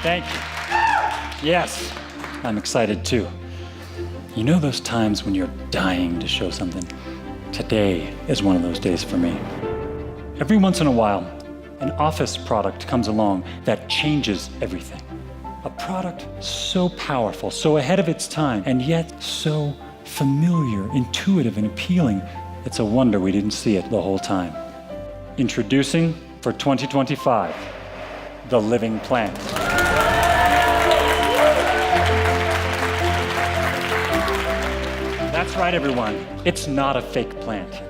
Thank you. Yes, I'm excited too. You know those times when you're dying to show something? Today is one of those days for me. Every once in a while, an office product comes along that changes everything. A product so powerful, so ahead of its time, and yet so familiar, intuitive, and appealing. It's a wonder we didn't see it the whole time. Introducing for 2025, the Living Plant. That's right, everyone. It's not a fake plant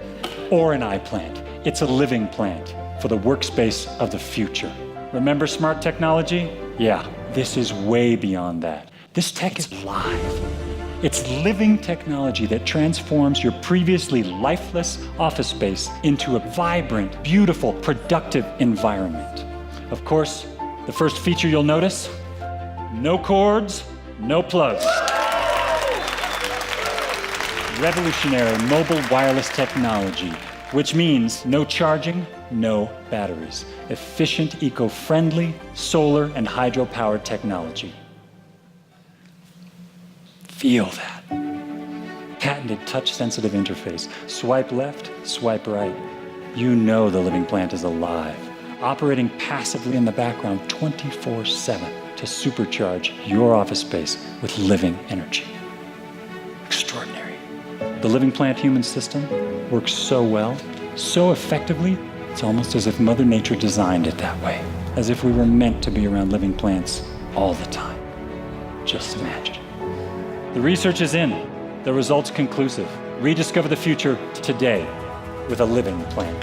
or an eye plant. It's a living plant for the workspace of the future. Remember smart technology? Yeah, this is way beyond that. This tech is live. It's living technology that transforms your previously lifeless office space into a vibrant, beautiful, productive environment. Of course, the first feature you'll notice, no cords, no plugs. Revolutionary mobile wireless technology, which means no charging, no batteries. Efficient, eco-friendly, solar and hydro-powered technology. Feel that. Patented touch-sensitive interface. Swipe left, swipe right. You know the Living Plant is alive, operating passively in the background 24/7 to supercharge your office space with living energy. Extraordinary. The Living Plant human system works so well, so effectively, it's almost as if Mother Nature designed it that way, as if we were meant to be around living plants all the time. Just imagine. The research is in, the results conclusive. Rediscover the future today with a Living Plant.